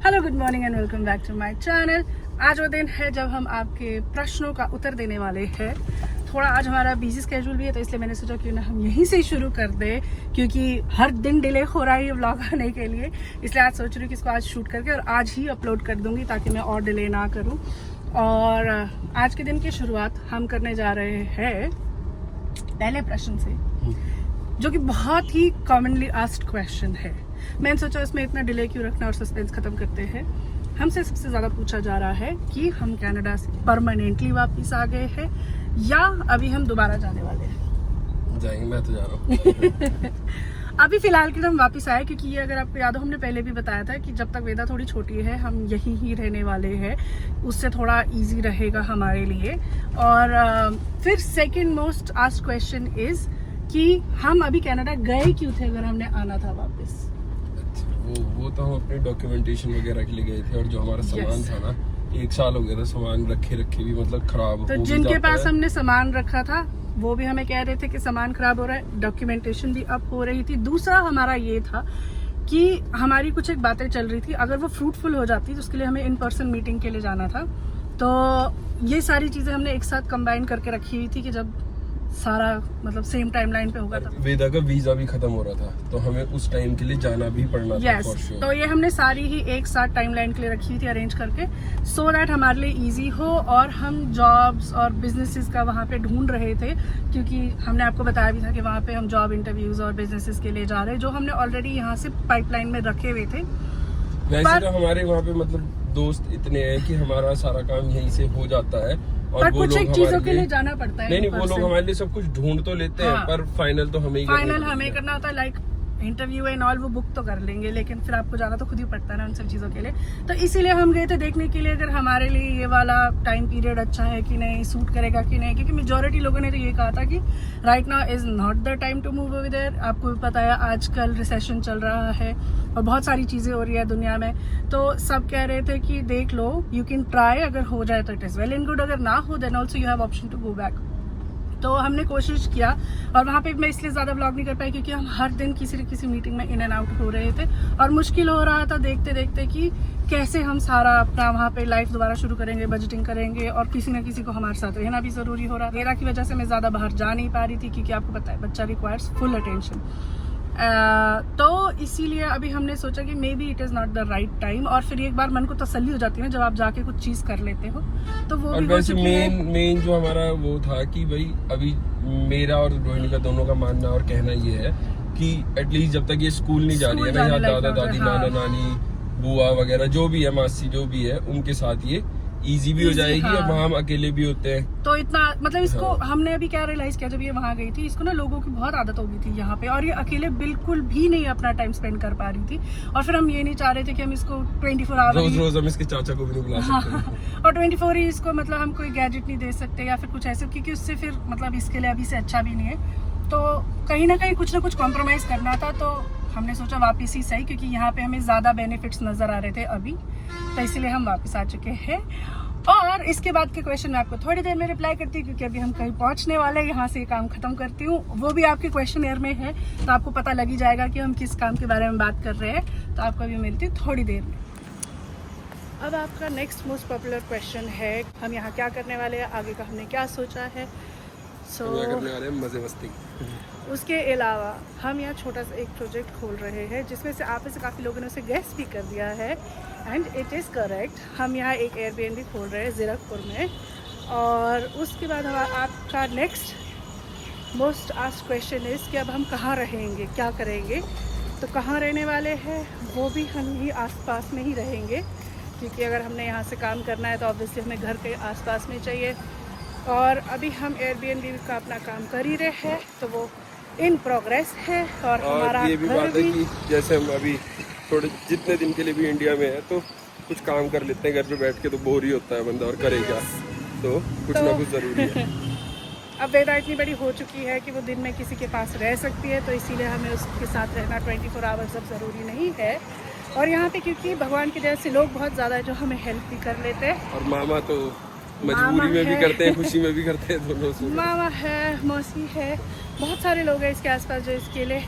Hello, good morning and welcome back to my channel. आज वो दिन है जब हम आपके प्रश्नों का उत्तर देने वाले हैं। थोड़ा आज हमारा बिजी स्केड्यूल भी है, तो इसलिए मैंने सोचा क्यों ना हम यहीं से शुरू कर दें, क्योंकि हर दिन डिले हो रहा है ये व्लॉग आने के लिए। इसलिए आज सोच रही हूँ कि इसको आज शूट करके और आज ही अपलोड कर दूंगी ताकि मैं और डिले ना करूँ। और आज के दिन की शुरुआत हम करने जा रहे हैं पहले प्रश्न से, जो कि बहुत ही कॉमनली आस्क्ड क्वेश्चन है। मैंने सोचा इसमें इतना डिले क्यों रखना और सस्पेंस खत्म करते हैं। हमसे सबसे ज्यादा पूछा जा रहा है कि हम कनाडा से परमानेंटली वापस आ गए हैं या अभी हम दोबारा जाने वाले हैं। जाएंगे, मैं तो जा रहा हूँ। अभी फिलहाल के लिए हम वापस आए, क्योंकि ये अगर आपको याद हो हमने पहले भी बताया था कि जब तक वेदा थोड़ी छोटी है हम यहीं ही रहने वाले हैं, उससे थोड़ा इजी रहेगा हमारे लिए। और फिर second most asked question is कि हम अभी कनाडा गए क्यों थे अगर हमने आना था वापस। वो तो हम अपने डॉक्यूमेंटेशन वगैरह के लिए गए थे, और जो हमारा सामान था ना, 1 साल हो गया था सामान रखे भी मतलब खराब तो जिनके पास हमने सामान रखा था वो भी हमें कह रहे थे कि सामान खराब हो रहा है, डॉक्यूमेंटेशन भी अप हो रही थी। दूसरा हमारा ये था कि हमारी कुछ एक बातें चल रही थी, अगर वो फ्रूटफुल हो जाती तो उसके लिए हमें इन पर्सन मीटिंग के लिए जाना था। तो ये सारी चीजें हमने एक साथ कंबाइन करके रखी हुई थी कि जब सारा मतलब सेम टाइमलाइन पे होगा। तब वेदा का वीजा भी खत्म हो रहा था, तो हमें उस टाइम के लिए जाना भी पड़ना था। for sure। तो ये हमने सारी ही एक साथ टाइमलाइन के लिए रखी हुई थी अरेंज करके, सो दैट हमारे लिए इजी हो। और हम जॉब्स और बिजनेसेस का वहाँ पे ढूंढ रहे थे, क्योंकि हमने आपको बताया भी था कि वहाँ पे हम जॉब इंटरव्यूज और बिजनेसेस के लिए जा रहे हैं, जो हमने ऑलरेडी यहाँ से पाइपलाइन में रखे हुए थे। वैसे तो हमारे वहाँ पे मतलब दोस्त इतने हैं कि हमारा सारा काम यहीं से हो जाता है, और कुछ एक चीजों के लिए जाना पड़ता है। नहीं, वो लोग हमारे लिए सब कुछ ढूंढ तो लेते हैं, पर फाइनल तो हमें ही करना होता है। लाइक इंटरव्यू एंड ऑल वो बुक तो कर लेंगे, लेकिन फिर आपको जाना तो खुद ही पड़ता है ना उन सब चीजों के लिए। तो इसीलिए हम गए थे देखने के लिए अगर हमारे लिए ये वाला टाइम पीरियड अच्छा है कि नहीं, सूट करेगा कि नहीं। क्योंकि मेजोरिटी लोगों ने तो ये कहा था कि right now is not the time to move over there. आपको भी पता है आजकल रिसेशन चल रहा है और बहुत सारी चीजें हो रही है दुनिया में, तो सब कह रहे थे कि देख लो, यू कैन ट्राई, अगर हो जाए तो it is well and good, अगर ना हो then also you have option to go back. तो हमने कोशिश किया, और वहाँ पे मैं इसलिए ज़्यादा ब्लॉग नहीं कर पाई क्योंकि हम हर दिन किसी न किसी मीटिंग में इन एंड आउट हो रहे थे, और मुश्किल हो रहा था देखते देखते कि कैसे हम सारा अपना वहाँ पे लाइफ दोबारा शुरू करेंगे, बजटिंग करेंगे, और किसी न किसी को हमारे साथ रहना भी ज़रूरी हो रहा था। मेरा की वजह से मैं ज़्यादा बाहर जा नहीं पा रही थी, क्योंकि आपको पता है बच्चा रिक्वायर्स फुल अटेंशन। तो इसीलिए अभी हमने सोचा कि may be it is not the right time. और फिर एक बार मन को तसल्ली हो जाती है ना जब आप जाके कुछ चीज कर लेते हो, तो वो और भी वैसे मेन जो हमारा वो था कि भाई अभी मेरा और रोहिणी का दोनों का मानना और कहना ये है कि एटलीस्ट जब तक ये स्कूल नहीं जा रही है ना, यहाँ दादा दादी नाना नानी बुआ वगैरह जो भी है, मासी जो भी है, उनके साथ ये इजी भी हो जाएगी। और वहाँ हम अकेले भी होते हैं, तो इतना मतलब इसको हमने अभी क्या रियलाइज किया जब ये वहाँ गई थी, इसको ना लोगों की बहुत आदत हो गई थी यहाँ पे, और ये अकेले बिल्कुल भी नहीं अपना टाइम स्पेंड कर पा रही थी। और फिर हम ये नहीं चाह रहे थे कि हम इसको 24 आवर रोज हम इसके चाचा को भी नहीं बुला सकते, और 24 ही इसको मतलब हम कोई गैजेट नहीं दे सकते या फिर कुछ ऐसे, क्योंकि उससे फिर मतलब इसके लिए अभी से अच्छा भी नहीं है। तो कहीं ना कहीं कुछ ना कुछ कॉम्प्रोमाइज करना था, तो हमने सोचा वापस ही सही, क्योंकि यहाँ पे हमें ज्यादा बेनिफिट्स नजर आ रहे थे अभी, तो इसीलिए हम वापस आ चुके हैं। और इसके बाद के क्वेश्चन मैं आपको थोड़ी देर में रिप्लाई करती हूँ, क्योंकि अभी हम कहीं पहुंचने वाले हैं, यहाँ से ये काम खत्म करती हूँ। वो भी आपके क्वेश्चन एयर में है, तो आपको पता लग ही जाएगा कि हम किस काम के बारे में बात कर रहे हैं। तो आपको अभी मिलती हूँ थोड़ी देर में। अब आपका नेक्स्ट मोस्ट पॉपुलर क्वेश्चन है, हम यहाँ क्या करने वाले हैं, आगे का हमने क्या सोचा है। करने वाले मजे मस्ती। उसके अलावा हम यहाँ छोटा सा एक प्रोजेक्ट खोल रहे हैं, जिसमें से आप में से काफ़ी लोगों ने उसे गेस भी कर दिया है, एंड इट इज़ करेक्ट। हम यहाँ एक एयरबीएनबी खोल रहे हैं ज़ीरकपुर में। और उसके बाद आपका next most asked question is कि अब हम कहाँ रहेंगे, क्या करेंगे। तो कहाँ रहने वाले हैं, वो भी हम ही आसपास में ही रहेंगे, क्योंकि अगर हमने यहाँ से काम करना है तो ऑब्वियसली हमें घर के आसपास में चाहिए। और अभी हम एयरबीएनबी का अपना काम कर ही रहे हैं, तो वो इन प्रोग्रेस है। और हमारा ये भी बात है कि जैसे हम अभी थोड़े जितने दिन के लिए भी इंडिया में है, तो कुछ काम कर लेते हैं घर पे बैठ के, तो बोर ही होता है बंदा, और करे क्या, तो कुछ ना कुछ जरूरी है। अब वेदा इतनी बड़ी हो चुकी है कि वो दिन में किसी के पास रह सकती है, तो इसीलिए हमें उसके साथ रहना 24 आवर्स अब ज़रूरी नहीं है। और यहाँ पे क्योंकि भगवान की दया से लोग बहुत ज़्यादा है जो हमें हेल्प भी कर लेते हैं, और मामा तो मजबूरी में भी करते हैं, खुशी में भी करते हैं, दोनों से। मामा है, मौसी है, बहुत सारे लोग हैं इसके आसपास जो इसके लिए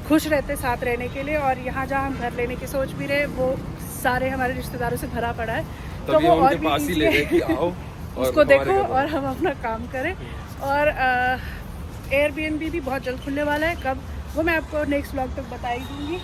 खुश रहते साथ रहने के लिए। और यहाँ जहाँ हम घर लेने की सोच भी रहे, वो सारे हमारे रिश्तेदारों से भरा पड़ा है, तो तभी वो हम और उनके भी पास ही easy ले है। गए कि आओ और उसको हमारे देखो घर और हम अपना काम करें। और एयरबीएनबी भी बहुत जल्द खुलने वाला है, कब वो मैं आपको नेक्स्ट ब्लॉग तक बता ही दूँगी।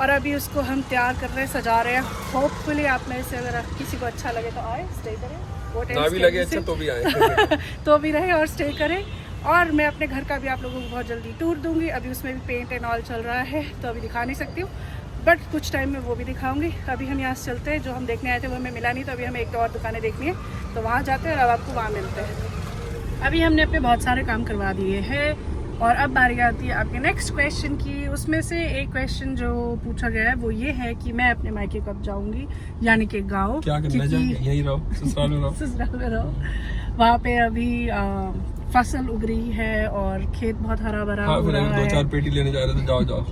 और अभी उसको हम तैयार कर रहे हैं, सजा रहे हैं। होपफुली आप में से अगर किसी को अच्छा लगे तो आए, स्टे करें, ना भी लगे अच्छा तो भी आए तो भी रहे और स्टे करें। और मैं अपने घर का भी आप लोगों को बहुत जल्दी टूर दूंगी। अभी उसमें भी पेंट एंड ऑल चल रहा है, तो अभी दिखा नहीं सकती हूँ, बट कुछ टाइम में वो भी दिखाऊंगी। अभी हम यहाँ से चलते हैं, जो हम देखने आए थे वो हमें मिला नहीं, तो अभी हमें एक और दुकानें देखनी है, तो वहाँ जाते हैं और अब आपको वहाँ मिलते हैं। अभी हमने अपने बहुत सारे काम करवा दिए हैं और अब बारी आती है आपके नेक्स्ट क्वेश्चन की। उसमें से एक क्वेश्चन जो पूछा गया है वो ये है कि मैं अपने मायके कब जाऊंगी, यानी कि गाँव। क्या करना चाहिए, यही रहो, ससुराल में रहो। ससुराल में रहो। वहाँ पे अभी फसल उग रही है और खेत बहुत हरा भरा हो रहा है। 2-4 पेटी लेने जा रहे थे, जाओ जाओ।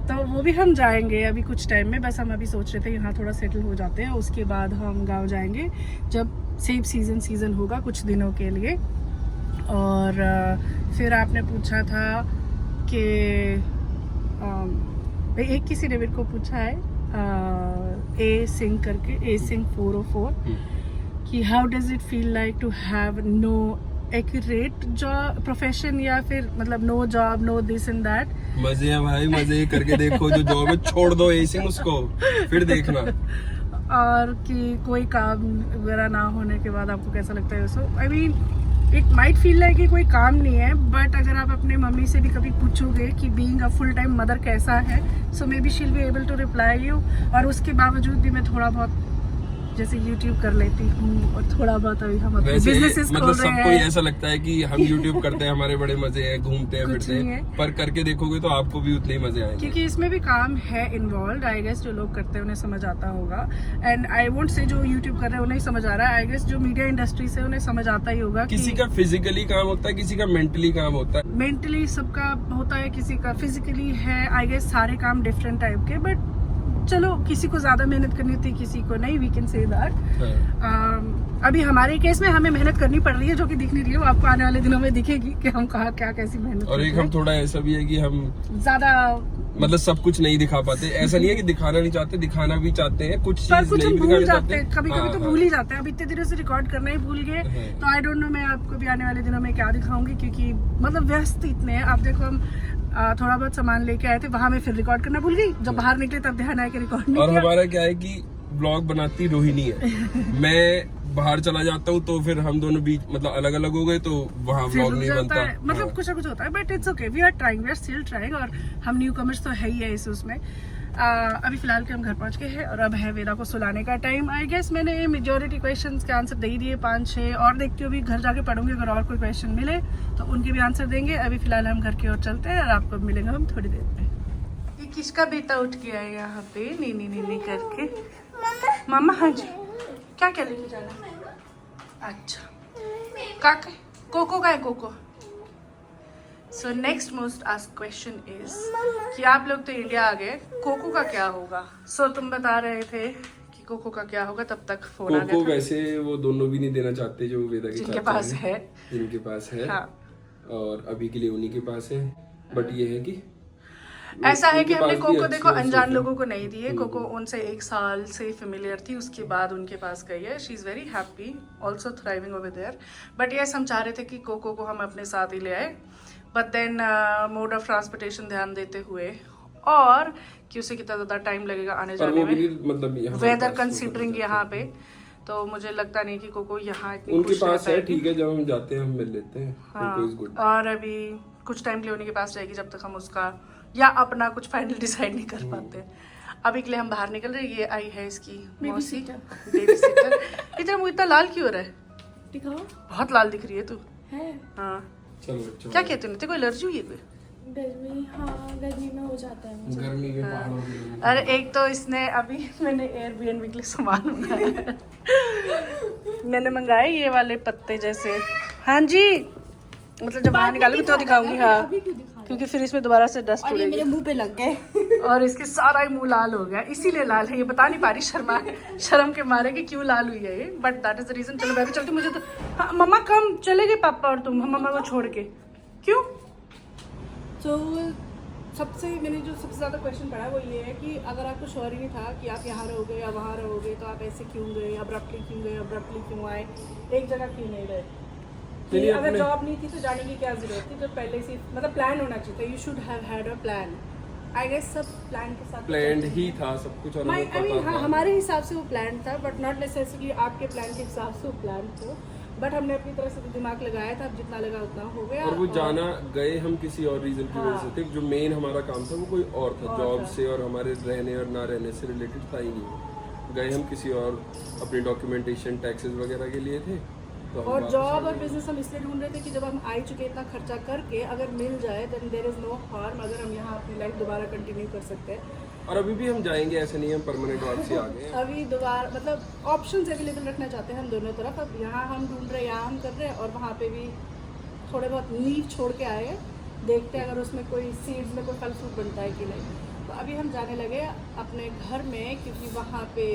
तो वो भी हम जाएंगे अभी कुछ टाइम में, बस हम अभी सोच रहे थे यहाँ थोड़ा सेटल हो जाते हैं, उसके बाद हम गांव जाएंगे जब सेब सीजन होगा कुछ दिनों के लिए। और फिर आपने पूछा था कि एक किसी ने मेरे को पूछा है ए सिंह करके, ए सिंह 404, कि how does it feel like to have no accurate job profession, या फिर मतलब no job, no this and that. मजे हैं भाई, मजे करके देखो, जो जॉब है छोड़ दो ऐसे उसको, फिर देखना। और कि कोई काम वगैरह ना होने के बाद आपको कैसा लगता है। So I mean it might feel like कि कोई काम नहीं है, बट अगर आप अपने मम्मी से भी कभी पूछोगे कि being a full time mother कैसा है, so maybe she will be able to reply you. और उसके बावजूद भी मैं थोड़ा बहुत जैसे YouTube कर लेती हूँ और थोड़ा बहुत अभी हम अपने बिजनेसेस मतलब सबको ऐसा लगता है कि हम YouTube करते हैं, हमारे बड़े मजे हैं, घूमते हैं फिरते हैं, पर करके देखोगे तो आपको भी उतने ही मजे आएंगे, क्योंकि इसमें भी काम है इन्वॉल्व। आई गेस जो लोग करते हैं उन्हें समझ आता होगा, एंड आई वोंट से जो YouTube कर रहे हैं उन्हें समझ आ रहा है। आई गेस जो मीडिया इंडस्ट्री से उन्हें समझ आता ही होगा। किसी का फिजिकली काम होता है, किसी का मेंटली काम होता है, मेंटली सबका होता है, किसी का फिजिकली है। आई गेस सारे काम डिफरेंट टाइप के, बट चलो किसी को ज्यादा मेहनत करनी होती है, किसी को नहीं, वी कैन से दैट। अभी हमारे केस में हमें मेहनत करनी पड़ रही है, जो कि दिख नहीं रही है, वो आपको आने वाले दिनों में दिखेगी कि हम कहाँ क्या कैसी मेहनत। और एक हम थोड़ा ऐसा भी है कि हम ज्यादा मतलब सब कुछ नहीं दिखा पाते। ऐसा नहीं है कि दिखाना नहीं चाहते, दिखाना भी चाहते हैं, कुछ पर चीज कुछ नहीं हम भी भूल दिखाना जाते हैं, चाहते। कभी कभी तो भूल ही जाते हैं। अब इतने दिनों से रिकॉर्ड करना ही भूल गए, तो आई डोंट नो मैं आपको भी आने वाले दिनों में क्या दिखाऊंगी, क्योंकि मतलब व्यस्त इतने हैं। आप देखो हम थोड़ा बहुत सामान लेके आए थे, वहां में फिर रिकॉर्ड करना भूल गई, जब बाहर निकले तब ध्यान आया कि रिकॉर्ड नहीं और किया। हमारा क्या है कि ब्लॉग बनाती रोहिणी है, मैं बाहर चला जाता हूँ तो फिर हम दोनों बीच मतलब अलग अलग हो गए, तो वहाँ ब्लॉग नहीं बनता है, मतलब कुछ ना कुछ होता है, but it's okay, we are trying, we are still trying. और हम न्यू कमर्स तो है ही है इस उसमें। अभी फिलहाल के हम घर पहुंच गए हैं और अब है वेदा को सुलाने का टाइम। आई गेस मैंने मेजोरिटी क्वेश्चंस के आंसर दे ही दिए, 5-6 और देखती हूँ, अभी घर जाके पढ़ूंगी, अगर और कोई क्वेश्चन मिले तो उनके भी आंसर देंगे। अभी फिलहाल हम घर की ओर चलते हैं और आपको मिलेंगे हम थोड़ी देर में। ये किसका बेटा उठ गया है यहाँ पे नीनी नीनी करके? मामा, हाँ जी, क्या क्या लेके जाना है? अच्छा, काका कोको का है, कोको। So next most asked question is कि आप लोग तो इंडिया आ गए, कोको का क्या होगा? सो तुम बता रहे थे कि कोको का क्या होगा, तब तक फोन आ गया कोको था। वैसे वो दोनों भी नहीं देना चाहते जो वेदा के जिनके चाचा पास हैं, है, जिनके पास है, हाँ। और अभी के लिए उन्हीं के पास है। बट ये है कि ऐसा है कि उनके हमने पास भी कोको अच्छी देखो है, अनजान सोफे। लोगों को नहीं दिए। कोको उनसे 1 साल से फेमिलियर थी, उसके बाद उनके पास गई है। She is very happy, also thriving over there. But yes, हम चाह रहे थे कि कोको को हम अपने साथ ही ले आए, but then mode of transportation ध्यान देते हुए और कि उसे कितना ज़्यादा टाइम लगेगा आने जाने में, मतलब वेदर कंसिडरिंग यहाँ पे, तो मुझे लगता नहीं कि कोको यहाँ इतनी उनके खुश पास रहता है। ठीक है, जब हम जाते हैं हम मिल लेते हैं। हाँ, कोको is good। और अभी कुछ टाइम के लिए उन्हीं के पास रहेगी, जब तक हम उसका या अपना कुछ फाइनल डिसाइड नहीं कर पाते। अभी के लिए हम बाहर निकल रहे हैं। ये आई है इसकी मौसी, बेबी सिटर। इतना मुँह इतना लाल क्यों हो रहा है? दिखाओ, बहुत लाल दिख रही है तू। है हाँ, चलो बच्चों, क्या कहते हैं, तेरे को एलर्जी हुई है कोई? गर्मी, हाँ गर्मी में हो जाता है मुझे। गर्मी के पहाड़ों में। अरे एक तो इसने अभी मैंने एयरबीएनबी के लिए सामान मंगाया। मैंने मंगाए ये वाले पत्ते जैसे, हाँ जी, मतलब जब बाहर निकालूंगी तो दिखाऊंगी। हाँ, अभी क्यों दिखा रहे क्योंकि फिर इसमें दोबारा से डस्ट हो? और ये उड़ेगी मेरे मुंह पे लग गए। और इसके सारा ही मुंह लाल हो गया, इसीलिए लाल है। ये बता नहीं पा रही शर्म के मारे कि क्यों लाल हुई है ये, but that is the reason. चलो मैं भी चलती, मुझे तो हाँ, मम्मा कम चले गए पापा और तुम, हम मम्मा को छोड़ के। क्यों? तो सबसे मैंने जो सबसे ज़्यादा क्वेश्चन पढ़ा वो ये है कि अगर आपको श्योर ही नहीं था कि आप यहाँ रहोगे या वहाँ रहोगे तो आप ऐसे क्यों गए, अब्रप्टली क्यों गए, अब्रप्टली क्यों आए, एक जगह क्यों नहीं रहे? कि अगर जॉब नहीं थी तो जाने की क्या जरूरत थी? तो पहले से मतलब प्लान होना चाहिए था। You should have had a plan. I guess सब प्लान के साथ प्लान्ड ही था सब कुछ और हमें पता था। हाँ, हमारे हिसाब से वो प्लान था, बट नॉट नेसेसरली आपके प्लान के हिसाब से वो प्लान हो। बट हमने अपनी तरफ से तो दिमाग लगाया था, अब जितना लगा उतना हो गया। और वो जाना गए हम किसी और रीजन की वजह से थे। जो मेन हमारा काम था वो कोई और था, जॉब से और हमारे रहने और ना रहने से रिलेटेड था ही नहीं। गए हम किसी और अपनी डॉक्यूमेंटेशन टैक्सेस वगैरह के लिए थे। तो और जॉब और बिजनेस हम इसलिए ढूंढ रहे थे कि जब हम आ चुके इतना खर्चा करके अगर मिल जाए then there is no harm, अगर हम यहाँ अपनी लाइफ दोबारा कंटिन्यू कर सकते हैं। और अभी भी हम जाएंगे, ऐसे नहीं हम परमानेंट वापसी आ गए। अभी दोबारा मतलब ऑप्शंस अवेलेबल रखना चाहते हैं हम दोनों तरफ। अब यहाँ हम ढूंढ रहे हैं, यहाँ हम कर रहे हैं, और वहाँ पे भी थोड़े बहुत नींव छोड़ के आए हैं। देखते हैं अगर उसमें कोई सीड्स में कोई फल फ्रूट बनता है कि नहीं। तो अभी हम जाने लगे अपने घर में, क्योंकि वहाँ पे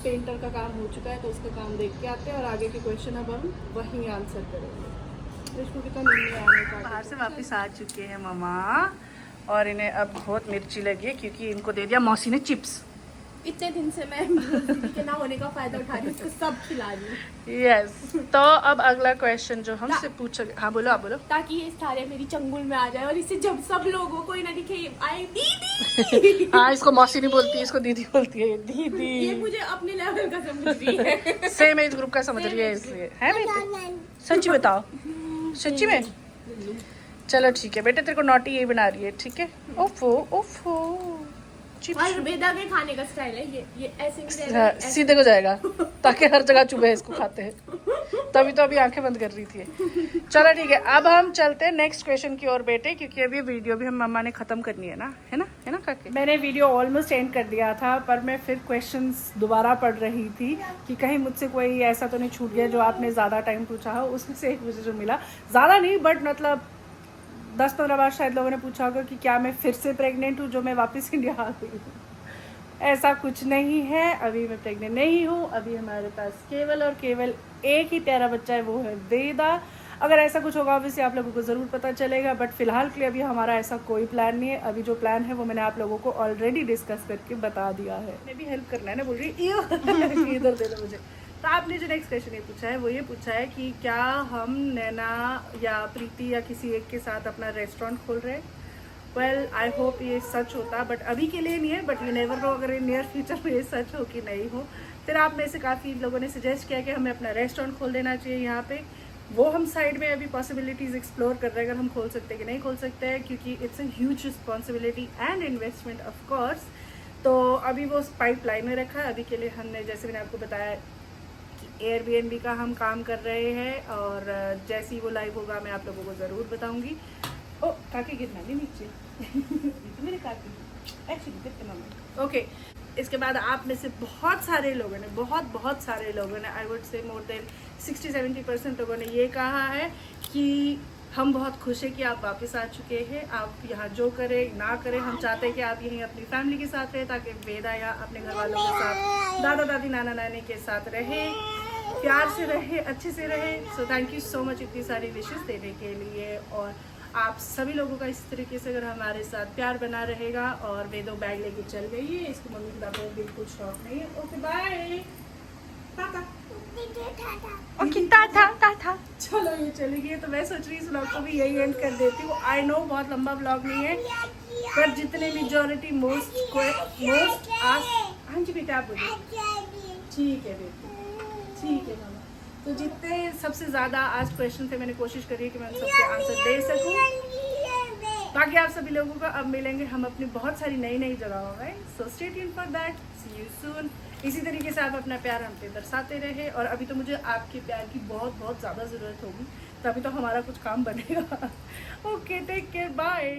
पेंटर का काम हो चुका है, तो उसका काम देख के आते हैं और आगे के क्वेश्चन अब हम वहीं आंसर करेंगे। विष्णु की तो नींद आने का बाहर से वापस आ चुके हैं मामा, और इन्हें अब बहुत मिर्ची लगी है क्योंकि इनको दे दिया मौसी ने चिप्स। इतने दिन से मैं दीदी के ना होने का फायदा उठा रही हूँ, इसको सब खिला रही हूँ। यस तो अब अगला क्वेश्चन जो हमसे पूछा, हाँ बोलो, आप बोलो। ताकि ये सारे मेरी चंगुल में आ जाए और इससे जब सब लोगों को ना दिखे आए दीदी। हाँ, इसको मौसी नहीं बोलती, इसको दीदी बोलती है। ये दीदी मुझे अपने लेवल का समझ रही है। सेम एज ग्रुप का समझ रही है इसलिए, है बेटे? सच्ची बताओ, सच्ची में? चलो ठीक है बेटे, तेरे को नोटी यही बना रही है, ठीक है? ओफो ओफो और वेदा के खाने का स्टाइल है ये ऐसे नहीं रहेगा, ऐसे। सीधे को जाएगा ताकि हर जगह चुभे इसको खाते हैं। तभी तो अभी आंखें बंद कर रही थी। चलो ठीक है, अब हम चलते हैं नेक्स्ट क्वेश्चन की ओर बेटे, क्योंकि अभी वीडियो भी हम मम्मा ने खत्म करनी है ना, है ना काके? मैंने वीडियो ऑलमोस्ट एंड कर दिया था, पर मैं फिर क्वेश्चंस दोबारा पढ़ रही थी कि कहीं मुझसे कोई ऐसा तो नहीं छूट गया जो आपने ज़्यादा टाइम पूछा हो। उसमें से एक मुझे जो मिला, ज़्यादा नहीं बट मतलब 10-15 बार शायद लोगों ने पूछा होगा कि क्या मैं फिर से प्रेग्नेंट हूँ जो मैं वापस इंडिया आ गई हूँ। ऐसा कुछ नहीं है, अभी मैं प्रेग्नेंट नहीं हूँ। अभी हमारे पास केवल और केवल एक ही प्यारा बच्चा है, वो है वेदा। अगर ऐसा कुछ होगा ऑब्वियसली आप लोगों को ज़रूर पता चलेगा, बट फिलहाल के लिए अभी हमारा ऐसा कोई प्लान नहीं है। अभी जो प्लान है वो मैंने आप लोगों को ऑलरेडी डिस्कस करके बता दिया है। मैं भी हेल्प करना है ना, बोल रही इधर दे दो मुझे। तो आपने जो नेक्स्ट क्वेश्चन ये पूछा है वो ये पूछा है कि क्या हम नैना या प्रीति या किसी एक के साथ अपना रेस्टोरेंट खोल रहे हैं। वेल आई होप ये सच होता, बट अभी के लिए नहीं है, बट यू नेवर नो अगर नियर फ्यूचर में ये सच हो कि नहीं हो। फिर आप में से काफ़ी लोगों ने सजेस्ट किया कि हमें अपना रेस्टोरेंट खोल देना चाहिए यहाँ पे। वो हम साइड में अभी पॉसिबिलिटीज़ एक्सप्लोर कर रहे हैं, अगर हम खोल सकते हैं कि नहीं खोल सकते हैं, क्योंकि it's a huge responsibility and investment of course. तो अभी वो पाइपलाइन में रखा है। अभी के लिए हमने, जैसे मैंने आपको बताया, एयरबीएनबी का हम काम कर रहे हैं, और जैसे ही वो लाइव होगा मैं आप लोगों को ज़रूर बताऊंगी। ओ काकी गिरना नहीं नीचे। मेरे काकी एक्चुअली कितने मम्मी। ओके, इसके बाद आप में से बहुत सारे लोगों ने, बहुत सारे लोगों ने, I would say more than 60-70% लोगों ने ये कहा है कि हम बहुत खुश हैं कि आप वापस आ चुके हैं। आप यहाँ जो करें ना करें, हम चाहते हैं कि आप यहीं अपनी फैमिली के साथ रहें, ताकि वेदा यहाँ अपने घर वालों के साथ, दादा दादी नाना नानी के साथ रहे, प्यार से रहे, अच्छे से रहे। So thank you so much इतनी सारी विशेस देने के लिए। और आप सभी लोगों का इस तरीके से अगर हमारे साथ प्यार बना रहेगा। और वेदो बैग लेके चल गई है, इसकी मम्मी की बात बिल्कुल शौक नहीं है। Okay bye, tata. Okay tata. चलो ये चली गई, तो मैं सोच रही इस व्लॉग को भी यही एंड कर देती हूँ। आई नो बहुत लंबा व्लॉग नहीं है, पर जितने मेजॉरिटी मोस्ट हाँ जी बेटा आप बोलिए। ठीक है बेटा, ठीक है मामा। तो जितने सबसे ज़्यादा आज क्वेश्चन थे, मैंने कोशिश करी है कि मैं उन सबके आंसर दे सकूं। बाकी आप सभी लोगों को अब मिलेंगे हम अपनी बहुत सारी नई जगहों में। So stay tuned for that, see you soon. इसी तरीके से आप अपना प्यार हम पे दर्शाते रहे। और अभी तो मुझे आपके प्यार की बहुत ज़्यादा ज़रूरत होगी, तभी तो हमारा कुछ काम बनेगा। Okay, take care, bye.